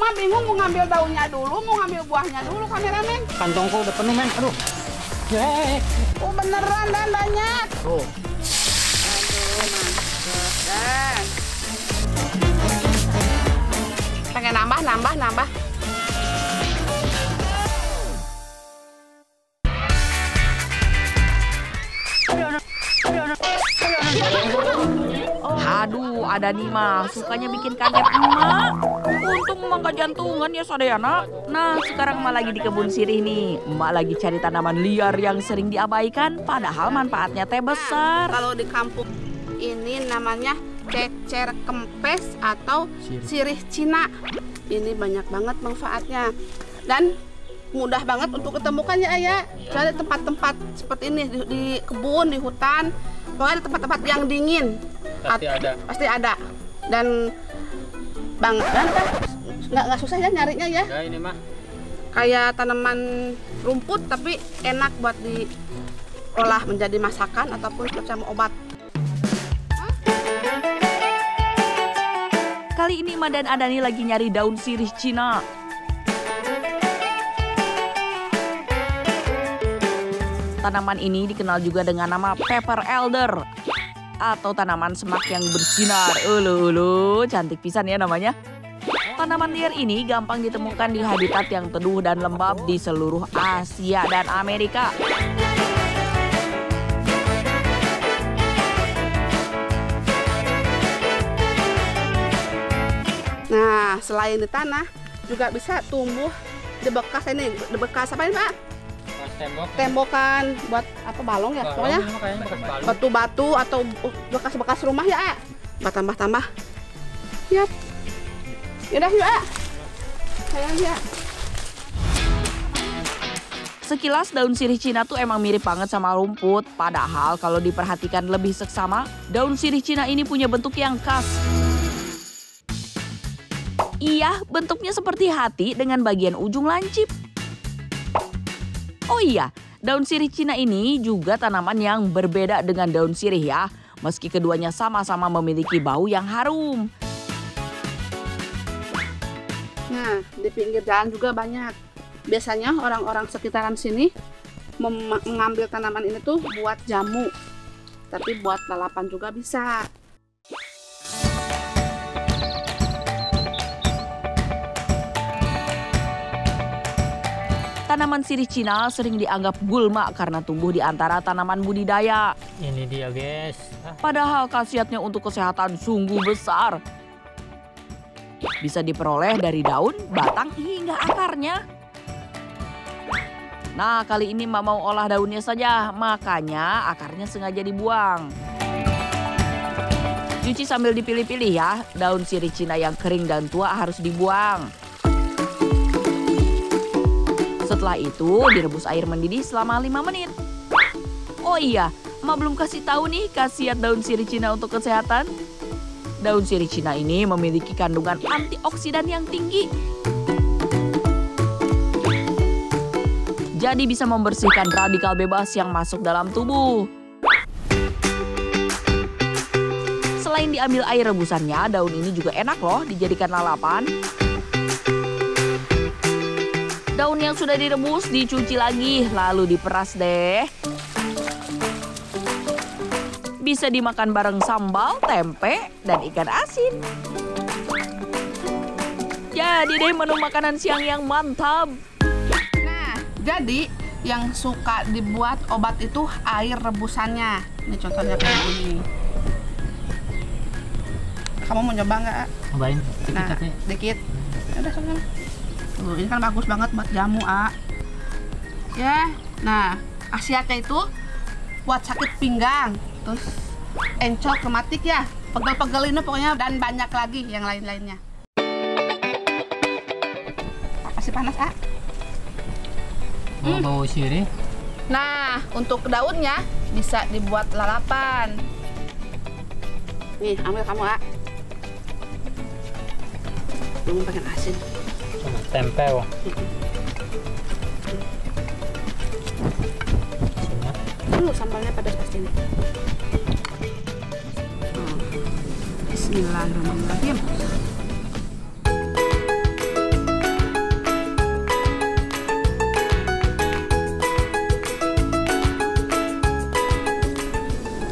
Mak bingung mau ngambil daunnya dulu, mau ngambil buahnya dulu, kameramen. Kantongku udah penuh, Men. Aduh. Oh beneran dan banyak. Tuh. Aduh, mantap. Dan. Pengen nambah. Aduh, ada nih mah sukanya bikin kaget emak. Untung emak gak jantungan ya Sadayana. Nah, sekarang emak lagi di kebun sirih nih. Emak lagi cari tanaman liar yang sering diabaikan, padahal manfaatnya teh besar. Kalau di kampung ini namanya cecer kempes atau sirih Cina. Ini banyak banget manfaatnya dan mudah banget untuk ditemukan ya Ayah. Cari tempat-tempat seperti ini di kebun, di hutan, pokoknya tempat-tempat yang dingin. Pasti ada. Dan nggak susah ya nyarinya ya. Ya ini mah Kayak tanaman rumput tapi enak buat diolah menjadi masakan ataupun macam obat. Kali ini Emak dan Adani lagi nyari daun sirih Cina. Tanaman ini dikenal juga dengan nama pepper elder atau tanaman semak yang bersinar. Ulu, cantik pisan ya namanya. Tanaman liar ini gampang ditemukan di habitat yang teduh dan lembab di seluruh Asia dan Amerika. Nah, selain di tanah juga bisa tumbuh di bekas ini, di bekas apa ini Pak? Tembokan buat apa balong ya? Pokoknya batu-batu atau bekas-bekas rumah ya. Tambah-tambah. Yap. Yaudah yuk, sayang ya. Sekilas daun sirih Cina tuh emang mirip banget sama rumput. Padahal kalau diperhatikan lebih seksama, daun sirih Cina ini punya bentuk yang khas. Iya, bentuknya seperti hati dengan bagian ujung lancip. Oh iya, daun sirih Cina ini juga tanaman yang berbeda dengan daun sirih ya. Meski keduanya sama-sama memiliki bau yang harum. Nah, di pinggir jalan juga banyak. Biasanya orang-orang sekitaran sini mengambil tanaman ini tuh buat jamu. Tapi buat lalapan juga bisa. Tanaman sirih Cina sering dianggap gulma karena tumbuh di antara tanaman budidaya. ini dia, guys. Padahal khasiatnya untuk kesehatan sungguh besar. Bisa diperoleh dari daun, batang, hingga akarnya. Nah, kali ini Mak mau olah daunnya saja, makanya akarnya sengaja dibuang. Cuci sambil dipilih-pilih ya, daun sirih Cina yang kering dan tua harus dibuang. Setelah itu direbus air mendidih selama 5 menit. Oh iya, Emak belum kasih tahu nih khasiat daun sirih Cina untuk kesehatan. Daun sirih Cina ini memiliki kandungan antioksidan yang tinggi. Jadi bisa membersihkan radikal bebas yang masuk dalam tubuh. Selain diambil air rebusannya, daun ini juga enak loh dijadikan lalapan. Daun yang sudah direbus dicuci lagi, lalu diperas deh. Bisa dimakan bareng sambal, tempe, dan ikan asin. Jadi deh menu makanan siang yang mantap. Nah, jadi yang suka dibuat obat itu air rebusannya. Ini contohnya kayak gini. Kamu mau nyoba nggak? Cobain. Nah, dikit. Udah sama. Tuh, ini kan bagus banget buat jamu, ya. Nah, khasiatnya itu buat sakit pinggang, terus encok, rematik ya, pegel-pegel ini pokoknya, dan banyak lagi yang lain-lainnya. Masih panas, Bau sirih. Nah, untuk daunnya bisa dibuat lalapan. Nih, ambil kamu, Belum pengen asin. Sama tempe, wah. Sambalnya pedas pasti nih. Bismillahirrahmanirrahim.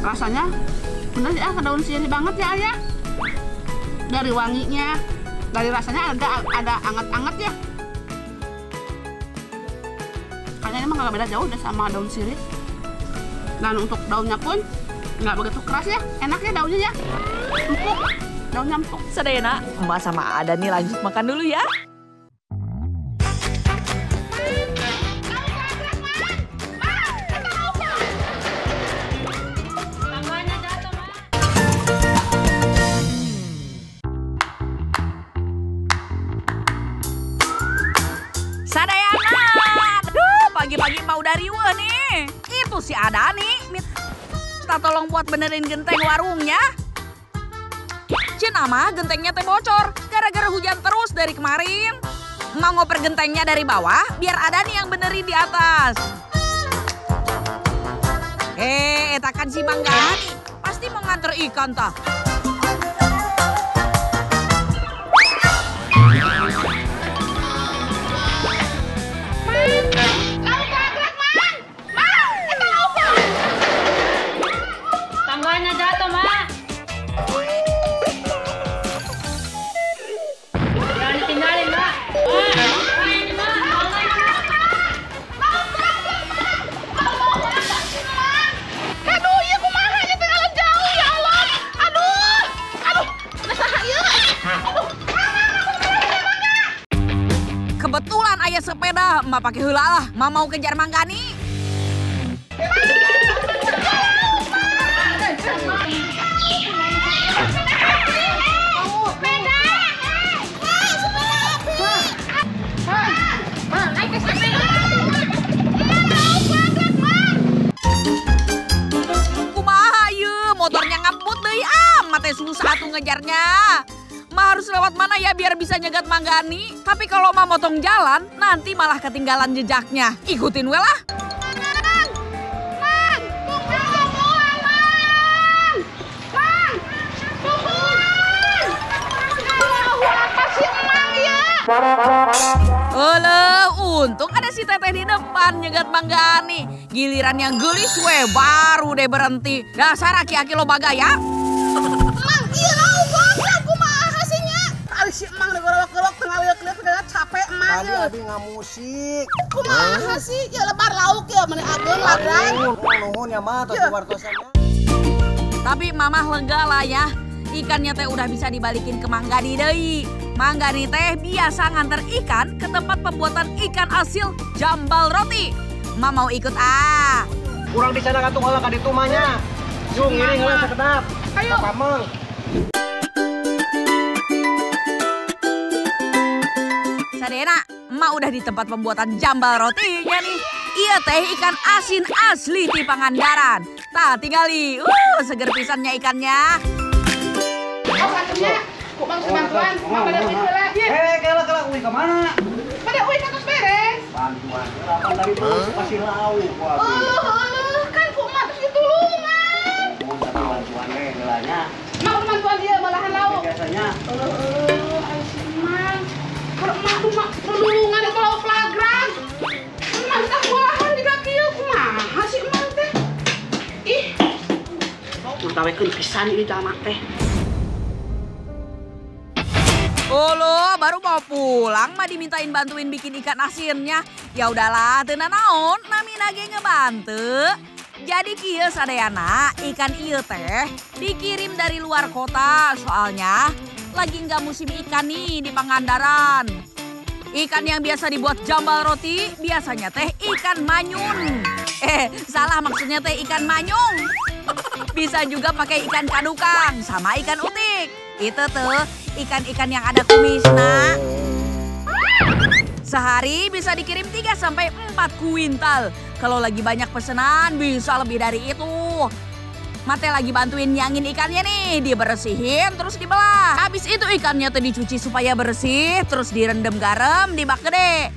Rasanya bener ya, daun sirih banget ya ayah. Dari wanginya, dari rasanya ada anget-anget ya. Kayaknya emang nggak beda jauh deh sama daun sirih. Dan untuk daunnya pun nggak begitu keras ya, enak ya daunnya ya. Empuk, daunnya empuk. Sadayana, emak sama Ada nih lanjut makan dulu ya. Sadayana, aduh pagi-pagi mau dari riweuh nih. Itu si Ada nih, minta tolong buat benerin genteng warungnya. Cenah mah gentengnya teh bocor gara-gara hujan terus dari kemarin. Mau ngoper gentengnya dari bawah biar Ada nih yang benerin di atas. Etakan si Manggani pasti mau nganter ikan tah. Tangganya jatuh, Ma. Jangan ditinggalin, Ma. Ini, Ma. Aduh, iya kumaha nya teh jauh ya Allah. Aduh. Nasaha ieu? Kebetulan ayah sepeda, emak pakai heula lah. Emak mau kejar Manggani. Kumaha ieu, motornya ngebut deui amat teh susah atuh ngejarnya. Ma harus lewat mana ya biar bisa nyegat Manggani? Tapi kalau Ma motong jalan, nanti malah ketinggalan jejaknya. Ikutin we lah. Untung ada si Teteh di depan nyegat Manggani. Giliran yang gelis we baru deh berhenti. Dasar aki-aki lo bagaya. Mang, iya goblok kumaha hasilnya? Ari si Mang digorok-gorok tengah liuk-liuk udah capek emang Tadi ye. abi ngamusik. Kumaha sih? Ya lebar lauk ya meni ageung ladrang. Nuhun ya mah tos wartosannya. Tapi mamah lega lah ya. Ikannya teh udah bisa dibalikin ke Manggani deui. Manggani teh biasa nganter ikan ke tempat pembuatan ikan asil jambal roti. Ma mau ikut ah. Kurang di sana katung olah ka ditu mah nya. Jung iring heula sakedap. Ayo. Pameng. Sadayana, emak udah di tempat pembuatan jambal rotinya nih. Iya teh ikan asin asli di Pangandaran. Tah tinggali, seger pisannya ikannya. Bantunya, ku bang bantuan, mau pada uih heula ye. Kela uih ka mana? Pada uih terus beres. Bantuan. Apa tadi terus kasih lauk Kan ku mah terus ditulungan. Bantuan we heulanya. Mau bantuan dia malahan lauk. Biasanya Ayo si Mang. Kalau mah tuh mah perlulungan itu lauk flagrant. Mang tak olahan juga kieu kumaha si Mang teh. Ih. Utawekeun pisan ieu jalma teh. Olo, baru mau pulang mah dimintain bantuin bikin ikan asinnya. Ya udahlah, teu naon, nami nage ngebantu. Jadi kieu sadayana, ikan ieu teh dikirim dari luar kota. Soalnya lagi nggak musim ikan nih di Pangandaran. Ikan yang biasa dibuat jambal roti biasanya teh ikan manyun. Salah maksudnya teh ikan manyung. Bisa juga pakai ikan kadukang sama ikan utik. Itu tuh ikan-ikan yang ada kumisna. Sehari bisa dikirim 3-4 kuintal. Kalau lagi banyak pesanan bisa lebih dari itu. Mate lagi bantuin nyangin ikannya nih, dibersihin terus dibelah. Habis itu ikannya tuh dicuci supaya bersih, terus direndam garam di bak gede.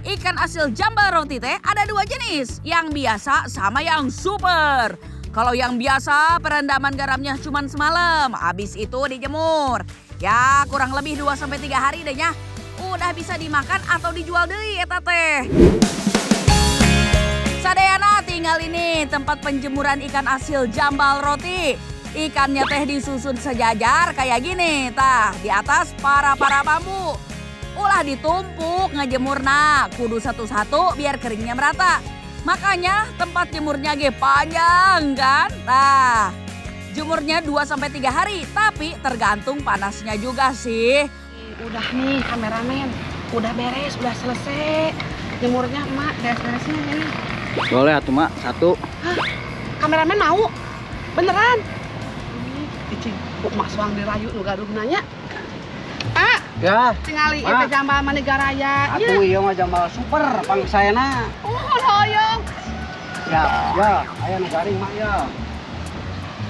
Ikan asil jambal roti teh ada 2 jenis, yang biasa sama yang super. Kalau yang biasa perendaman garamnya cuma semalam, habis itu dijemur. Ya kurang lebih 2-3 hari deh ya. Udah bisa dimakan atau dijual deui eta teh. Sadayana tinggal ini tempat penjemuran ikan asil jambal roti. Ikannya teh disusun sejajar kayak gini, tah di atas para bambu. Ulah ditumpuk ngejemurna, kudu satu-satu biar keringnya merata. Makanya tempat jemurnya ge panjang kan? Tah, jemurnya 2-3 hari, tapi tergantung panasnya juga sih. Udah nih kameramen, udah beres, udah selesai. Jemurnya emak beres-beresnya nih. Boleh atuh mak, satu. Hah? Kameramen mau? Beneran? Icing, kok mas wang dirayu nu gaduh nanya. Pak, Ya. tingali Mak. eta jambal Manigaraya. Atuh ieu mah jambal super pangsaena. Oh, hoyong. Ya, aya nu garing mak ya.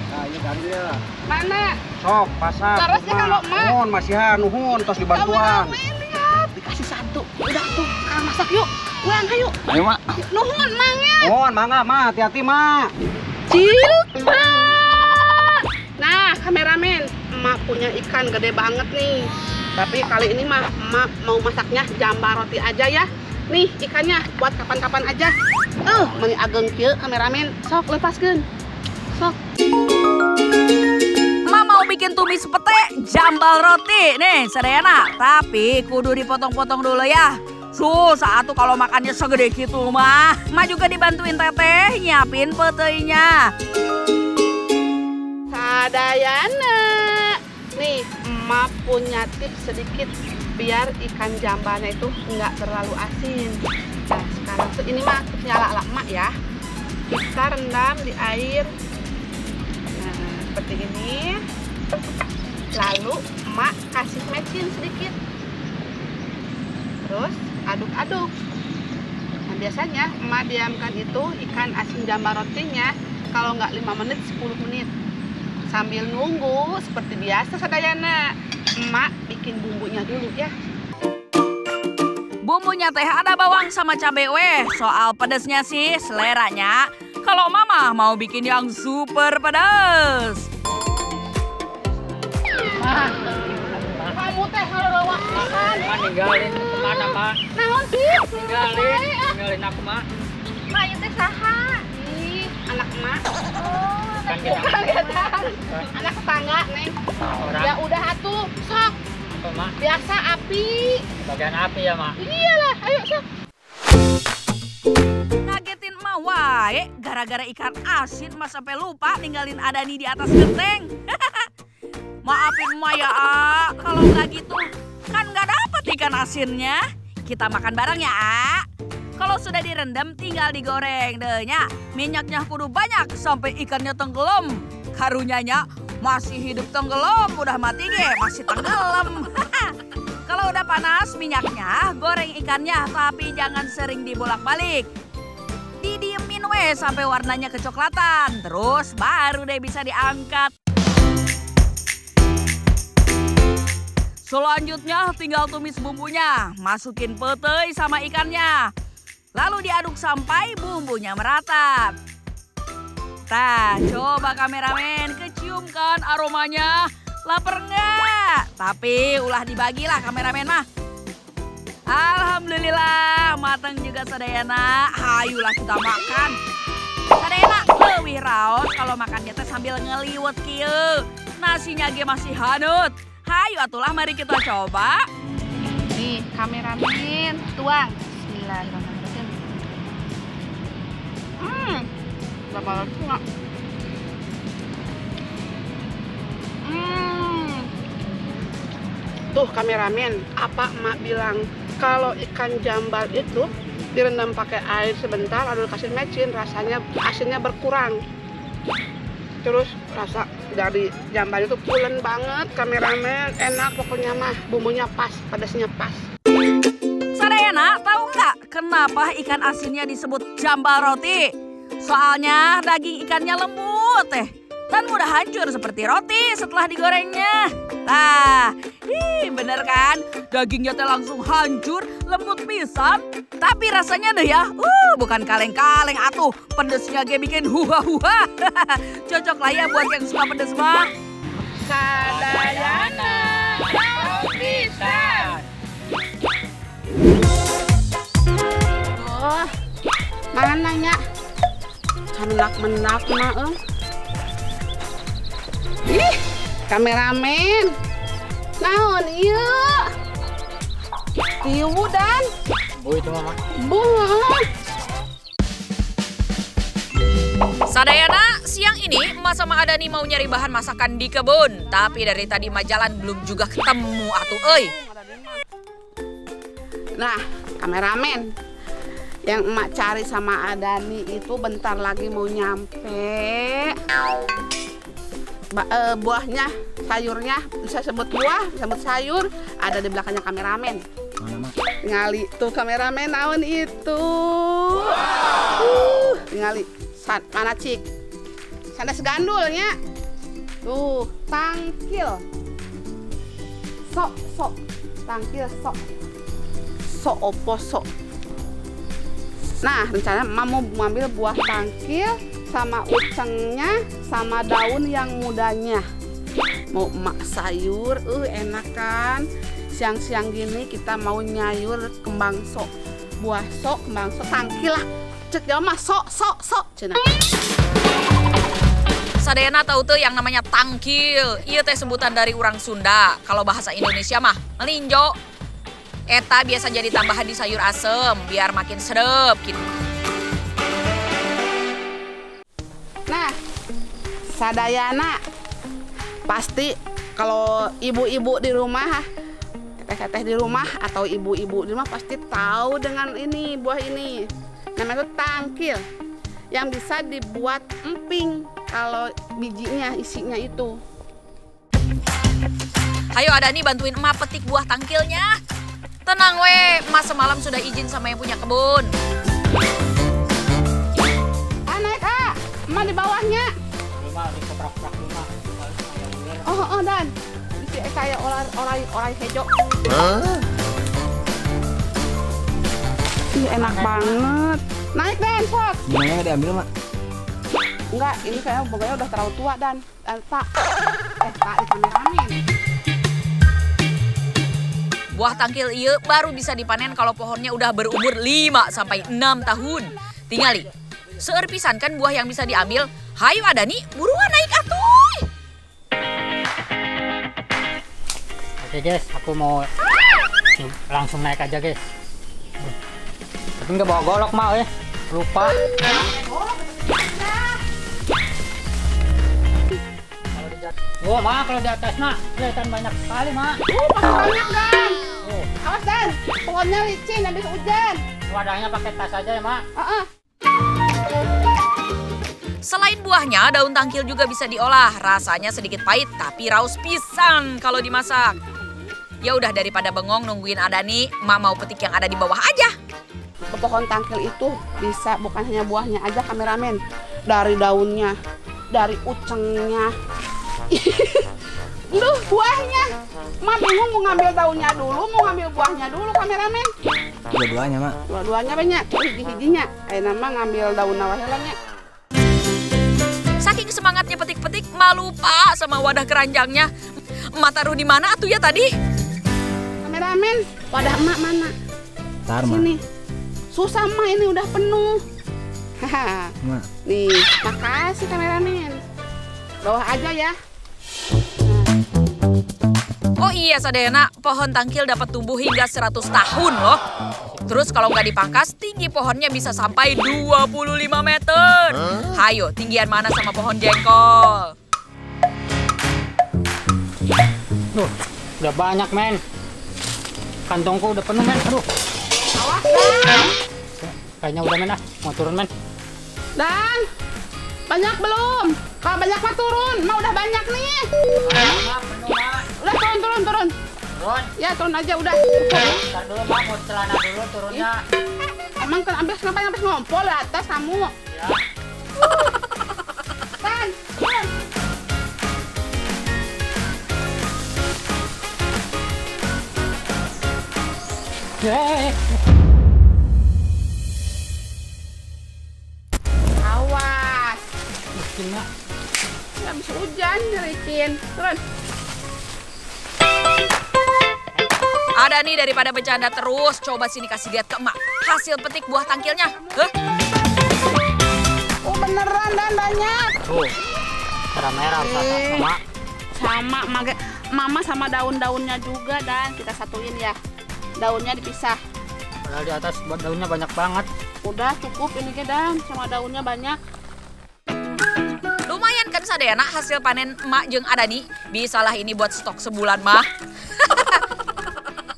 Nah, ieu garing ya. Mana? Sok pasang. Terusnya kalau mak. Nuhun masihan, nuhun tos dibantuan. Kameramen, lihat. Dikasih satu. Udah tuh, kakak masak yuk. Pulang, ayo. Ayo mak. Nuhun, mangnya. Nuhun, mangga mak, hati-hati mak. Cilpa. Nah, kameramen, emak punya ikan gede banget nih. Tapi kali ini mah emak mau masaknya jambal roti aja ya. Nih ikannya buat kapan-kapan aja. Meni ageng kieu kameramen. Sok lepaskeun. Sok. Emak mau bikin tumis pete jambal roti nih sadayana. Tapi kudu dipotong-potong dulu ya. Susah tuh kalau makannya segede gitu mah. Emak juga dibantuin teteh nyiapin petenya. Sadayana. Nih, emak punya tips sedikit biar ikan jambalnya itu nggak terlalu asin. Nah, sekarang tuh ini mah tipsnya ala emak ya. Kita rendam di air. Nah, seperti ini. Lalu emak kasih mecin sedikit. Terus aduk-aduk. Nah, biasanya emak diamkan itu ikan asin jambal rotinya kalau nggak 5 menit 10 menit. Sambil nunggu seperti biasa sadayana, emak bikin bumbunya dulu ya. Bumbunya teh ada bawang sama cabai weh. Soal pedesnya sih seleranya. Kalau mama mau bikin yang super pedas. Kamu teh kalau bawa makan. Mak ninggalin kemana mak? Naon sih? Ninggalin aku mak. Mak ieu teh saha? Ih, anak emak. Kan kita Anak tetangga, Neng. orang Ya udah atuh, sok. apa mak? Biasa api. Bagian api ya mak. Iyalah, ayo sok. Ngagetin emak wae gara-gara ikan asin mas sampai lupa ninggalin Adani di atas genteng. Maafin emak ya, kalau nggak gitu kan nggak dapet ikan asinnya. Kita makan bareng ya, A. Kalau sudah direndam tinggal digoreng deh nya. Minyaknya kudu banyak sampai ikannya tenggelam. Karunyanya masih hidup tenggelam, udah mati ge masih tenggelam. Kalau udah panas minyaknya, goreng ikannya tapi jangan sering dibolak-balik. Didiemin weh sampai warnanya kecoklatan, terus baru deh bisa diangkat. Selanjutnya tinggal tumis bumbunya, masukin petei sama ikannya. Lalu diaduk sampai bumbunya merata. Tah, coba kameramen kecium kan aromanya. Laper nggak? Tapi ulah dibagilah kameramen mah. Alhamdulillah matang juga sadayana. Hayulah kita makan. Sadayana leuwih raos kalau makannya teh sambil ngeliwet kieu. Nasinya ge masih hanut. Hayu atulah mari kita coba. Nih, kameramen, tuang. Bismillahirrahmanirrahim. Jambal roti nggak? Tuh kameramen, apa emak bilang kalau ikan jambal itu direndam pakai air sebentar lalu kasih mecin, rasanya asinnya berkurang. Terus rasa dari jambal itu pulen banget kameramen, enak pokoknya mah, bumbunya pas, pedasnya pas. Sadayana tahu nggak kenapa ikan asinnya disebut jambal roti? Soalnya daging ikannya lembut dan mudah hancur seperti roti setelah digorengnya. Nah, bener kan? Dagingnya teh langsung hancur, lembut pisan. Tapi rasanya deh ya, bukan kaleng-kaleng atuh. Pedesnya ge bikin huha-huha. Cocok lah ya buat yang suka pedes mah. Sadayana daun pisang. Oh, mana nya? Mendak mah. Ih, kameramen. Naon ieu? Tiwu dan Bu itu mama. bunga. Sadayana, siang ini emak sama Adani mau nyari bahan masakan di kebun. Tapi dari tadi mah jalan belum juga ketemu atuh euy. Nah, kameramen, yang emak cari sama Adani itu bentar lagi mau nyampe. Buahnya, sayurnya, bisa sebut buah, bisa sebut sayur, ada di belakangnya kameramen. Mana mak? Tingali tuh kameramen, naon itu? Tingali, mana cik? Sandas gandulnya. Tuh, tangkil. Sok, tangkil sok. Sok opo sok. Nah, rencananya emak mau mengambil buah tangkil sama ucengnya sama daun yang mudanya. Mau emak sayur, enak kan? Siang-siang gini kita mau nyayur kembang sok. Buah sok, kembang sok, tangkil lah. Cek dia mah sok cenah. Sadayana tahu tuh yang namanya tangkil. Iya teh sebutan dari orang Sunda. Kalau bahasa Indonesia mah melinjo. Eta biasa jadi tambahan di sayur asem biar makin sedep gitu. Nah, Sadayana pasti kalau ibu-ibu di rumah, teteh-teteh di rumah atau ibu-ibu di rumah pasti tahu dengan ini buah ini. Namanya itu tangkil yang bisa dibuat emping kalau bijinya isinya itu. Hayo Adani bantuin emak petik buah tangkilnya. Tenang we, emak semalam sudah izin sama yang punya kebun. Naik emak di bawahnya. Rumah di koprak-koprak rumah. Oh dan bisa kayak orang hejo. Ih, enak banget. Naik dan sok. Gimana nggak diambil mak? Enggak, ini kayaknya boganya udah terlalu tua dan tak di kameramen. Buah tangkil ieu baru bisa dipanen kalau pohonnya udah berumur 5 sampai 6 tahun. Tingali, seueur pisan kan buah yang bisa diambil. Hayu Adani, buruan naik atuy. Oke guys, aku mau langsung naik aja guys. Tapi nggak bawa golok mak lupa. Oh mak, kalau di atas mak kelihatan banyak sekali mak. Pasti banyak dan. Awas dan, pohonnya licin habis hujan. Wadahnya pakai tas aja ya mak. Selain buahnya, daun tangkil juga bisa diolah. Rasanya sedikit pahit tapi raus pisan kalau dimasak. Ya udah daripada bengong nungguin Adani, emak mau petik yang ada di bawah aja. Pohon tangkil itu bisa bukan hanya buahnya aja kameramen, dari daunnya, dari ucengnya. Duh, buahnya. Mak bingung mau ngambil daunnya dulu, mau ngambil buahnya dulu kameramen. Dua-duanya mak. Dua-duanya banyak, hiji-hijinya. Nama ngambil daun nawahelanya. Saking semangatnya petik-petik, emak lupa sama wadah keranjangnya. Emak taruh di mana atuh ya tadi? Kameramen, wadah emak mana? Tar mak. Sini. Susah emak ini udah penuh. Haha. Mak. Nih, makasih kameramen. Bawah aja ya. Oh iya Sadayana, pohon tangkil dapat tumbuh hingga 100 tahun loh. Terus kalau nggak dipangkas, tinggi pohonnya bisa sampai 25 meter. Hayo, tinggian mana sama pohon jengkol? Duh, udah banyak men. Kantongku udah penuh men. Aduh, Awas dan. kayaknya udah men mau turun men. Dan, banyak belum? Kalau banyak mah turun, mah udah banyak nih. Mak, penuh mak. Udah turun. Turun. Ya turun aja udah. Ntar dulu mak, mau celana dulu turunnya. Emang kenapa ngompol di atas kamu? Ya. Dan, turun. Awas. Miskin mak. Ya, habis hujan licin. Turun. Ada nih daripada bercanda terus, coba sini kasih lihat ke emak. Hasil petik buah tangkilnya. Oh beneran dan banyak. Tuh, merah-merah sama. Sama, mama sama daun-daunnya juga dan kita satuin ya. Daunnya dipisah. Padahal di atas daunnya banyak banget. Udah cukup ini ke dan sama daunnya banyak. Lumayan kan sadayana hasil panen emak jeung Adani. Bisalah ini buat stok sebulan mah.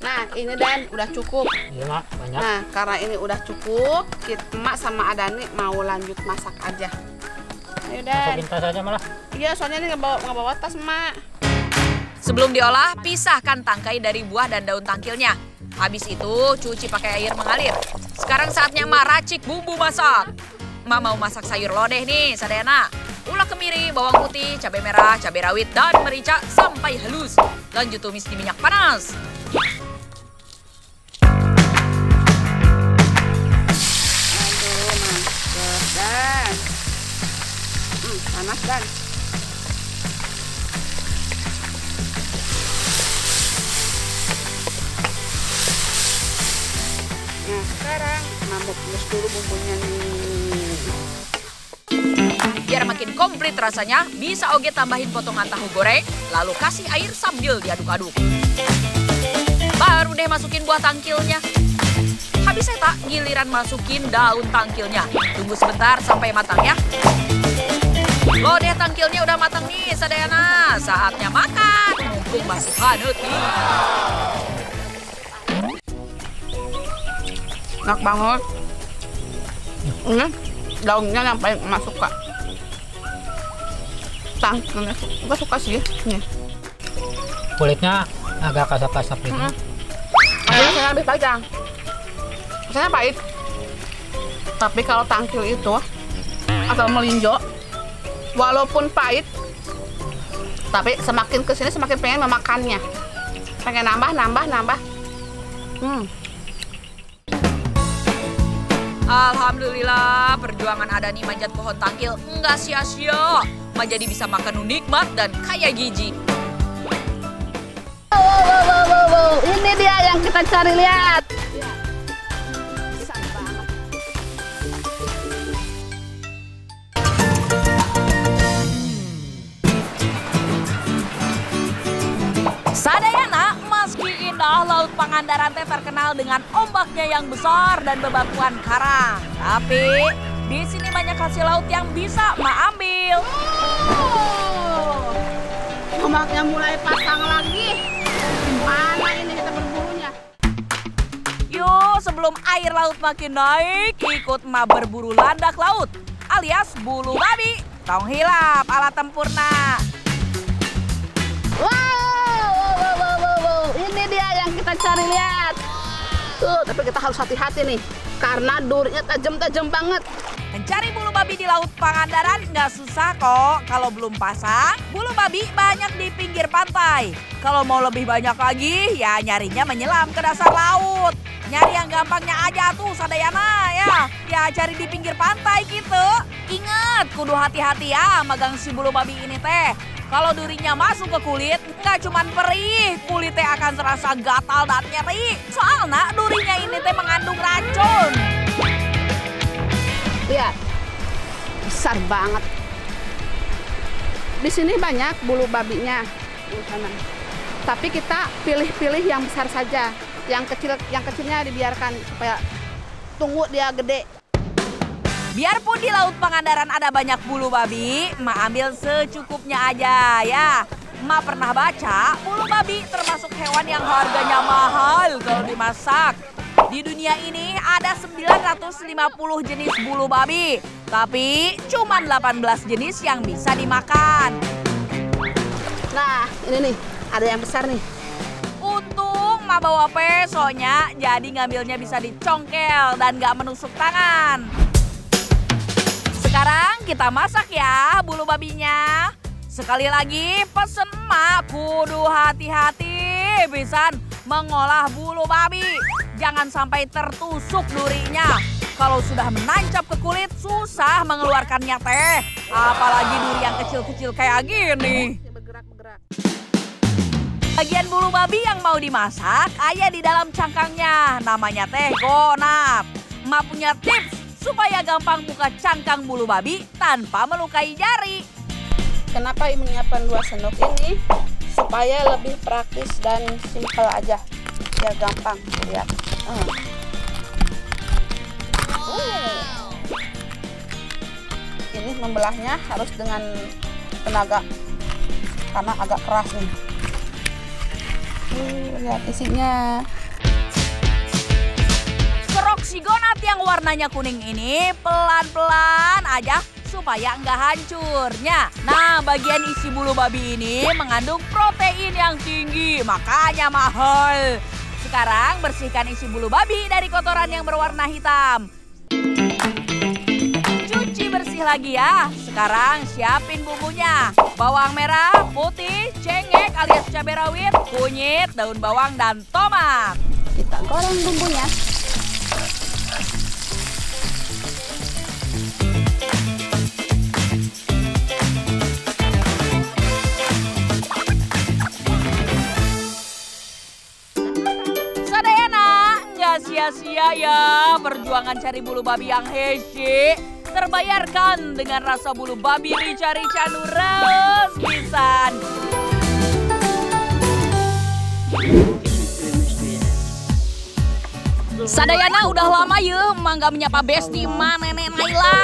Nah ini dan udah cukup. Iya mak, banyak. Nah karena ini udah cukup, emak sama Adani mau lanjut masak aja. Ayo dan. Masukin tas aja malah. Iya soalnya ini nggak bawa tas emak. Sebelum diolah, pisahkan tangkai dari buah dan daun tangkilnya. Habis itu cuci pakai air mengalir. Sekarang saatnya emak racik bumbu masak. Emak mau masak sayur lodeh nih sadayana. Ulek kemiri, bawang putih, cabai merah, cabai rawit, dan merica sampai halus. Lanjut tumis di minyak panas. Dan panas dan nah sekarang mama tumis dulu bumbunya nih. Biar makin komplit rasanya, bisa oge tambahin potongan tahu goreng, lalu kasih air sambil diaduk-aduk. Baru deh masukin buah tangkilnya. Habis tak giliran masukin daun tangkilnya. Tunggu sebentar sampai matang ya. Lodeh tangkilnya udah matang nih sadayana. Saatnya makan. Mumpung masih hangat nih. Enak banget. Ini daunnya yang paling emak suka. Tangkilnya gue suka sih. Nih. Kulitnya agak kasar-kasar gitu. Rasanya lebih panjang. Rasanya pahit. Tapi kalau tangkil itu atau melinjo, walaupun pahit, tapi semakin kesini semakin pengen memakannya. Pengen nambah. Alhamdulillah perjuangan Adani manjat pohon tangkil enggak sia-sia. Jadi bisa makan nikmat dan kaya gizi. Wow. Ini dia yang kita cari, lihat. Sadayana, meski indah, Laut Pangandaran teh terkenal dengan ombaknya yang besar dan bebatuan karang. Tapi di sini banyak hasil laut yang bisa emak ambil. Ombaknya mulai pasang lagi. Mana ini kita berburunya? Yuk, sebelum air laut makin naik, ikut emak berburu landak laut alias bulu babi. Tong hilap ala tempurna. Wow. Ini dia yang kita cari, lihat. Tuh, tapi kita harus hati-hati nih. Karena durinya tajam-tajam banget. Mencari bulu babi di Laut Pangandaran nggak susah kok. Kalau belum pasang, bulu babi banyak di pinggir pantai. Kalau mau lebih banyak lagi, ya nyarinya menyelam ke dasar laut. Nyari yang gampangnya aja tuh sadayana ya. Ya cari di pinggir pantai gitu. Ingat, kudu hati-hati ya magang si bulu babi ini teh. Kalau durinya masuk ke kulit, nggak cuman perih, kulitnya akan terasa gatal dan nyeri. Soalnya durinya ini teh mengandung racun. Lihat, besar banget. Di sini banyak bulu babinya, di sana. Tapi kita pilih-pilih yang besar saja. Yang kecilnya dibiarkan supaya tunggu dia gede. Biarpun di Laut Pangandaran ada banyak bulu babi, emak ambil secukupnya aja ya. Emak pernah baca, bulu babi termasuk hewan yang harganya mahal kalau dimasak. Di dunia ini ada 950 jenis bulu babi, tapi cuma 18 jenis yang bisa dimakan. Nah, ini nih, ada yang besar nih. Untung emak bawa pesonya, jadi ngambilnya bisa dicongkel dan gak menusuk tangan. Sekarang kita masak ya bulu babinya. Sekali lagi pesen emak kudu hati-hati pisan mengolah bulu babi. jangan sampai tertusuk durinya. Kalau sudah menancap ke kulit, susah mengeluarkannya teh. Apalagi duri yang kecil-kecil kayak gini. Bergerak-bergerak. Bagian bulu babi yang mau dimasak ada di dalam cangkangnya. Namanya teh gonap. Emak punya tips supaya gampang buka cangkang bulu babi tanpa melukai jari. Kenapa menyiapkan 2 sendok ini? Supaya lebih praktis dan simpel aja. Biar gampang, lihat. Ini membelahnya harus dengan tenaga karena agak keras nih. Lihat isinya. Kerok si gonat yang warnanya kuning ini pelan-pelan aja supaya nggak hancurnya. Nah, bagian isi bulu babi ini mengandung protein yang tinggi, makanya mahal. Sekarang bersihkan isi bulu babi dari kotoran yang berwarna hitam. Cuci bersih lagi ya. Sekarang siapin bumbunya. Bawang merah, putih, cengkeh alias cabai rawit, kunyit, daun bawang, dan tomat. Kita goreng bumbunya. Sia-sia ya perjuangan cari bulu babi yang hece terbayarkan dengan rasa bulu babi rica-rica nures pisan. Sadayana udah lama ya mangga menyapa besti emak nenek Naila.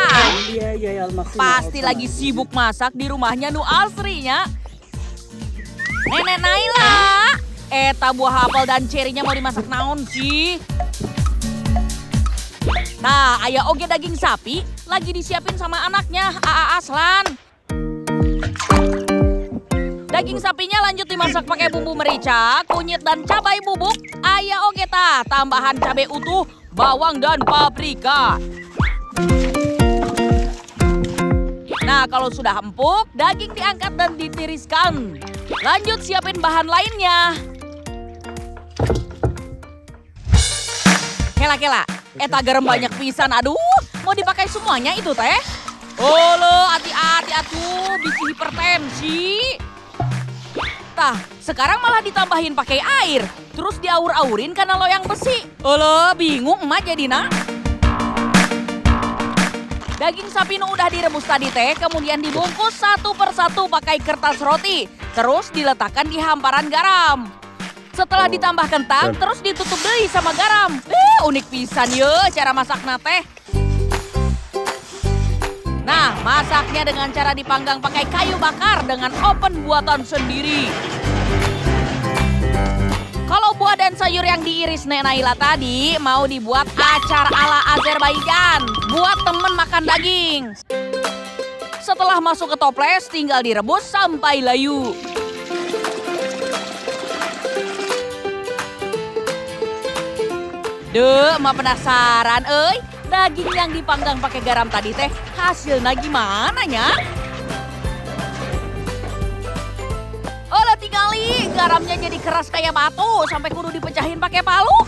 Pasti lagi sibuk masak di rumahnya Nu Asrinya. Nenek Naila, eta buah apel dan cerinya mau dimasak naon sih? Nah, aya oge daging sapi lagi disiapin sama anaknya, Aa Aslan. Daging sapinya lanjut dimasak pakai bumbu merica, kunyit dan cabai bubuk. Aya oge tah tambahan cabai utuh, bawang dan paprika. Nah, kalau sudah empuk, daging diangkat dan ditiriskan. Lanjut siapin bahan lainnya. Kela-kela, eta garam banyak pisan, aduh, mau dipakai semuanya itu teh? Oh lo, hati-hati atuh, bisa hipertensi. Tah, sekarang malah ditambahin pakai air, terus diaur-aurin karena loyang besi. Oh lo, bingung emak jadina. Daging sapi nu udah direbus tadi teh, kemudian dibungkus satu persatu pakai kertas roti, terus diletakkan di hamparan garam. Setelah ditambah kentang, terus ditutup deui sama garam. Unik pisan ye cara masakna teh. Nah, masaknya dengan cara dipanggang pakai kayu bakar dengan oven buatan sendiri. Kalau buah dan sayur yang diiris Nek Naila tadi mau dibuat acar ala Azerbaijan, buat temen makan daging. Setelah masuk ke toples, tinggal direbus sampai layu. Duh, emak penasaran, daging yang dipanggang pakai garam tadi teh hasilnya gimana nya? Olah tingali, garamnya jadi keras kayak batu sampai kudu dipecahin pakai palu.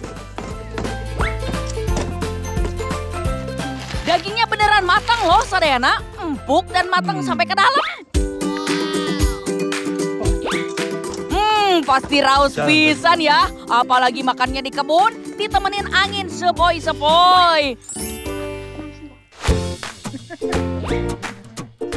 Dagingnya beneran matang loh sadayana, empuk dan matang sampai ke dalam. Pasti raus pisan ya, apalagi makannya di kebun, ditemenin angin sepoi-sepoi.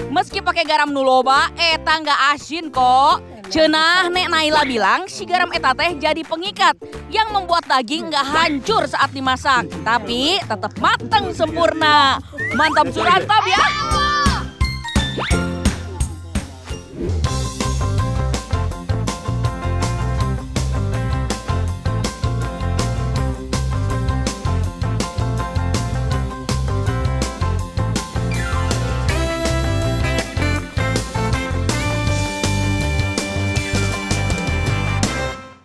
Meski pakai garam nu loba, eta nggak asin kok. Cenah Nek Naila bilang si garam eta teh jadi pengikat yang membuat daging nggak hancur saat dimasak, tapi tetap matang sempurna. Mantap surantap ya.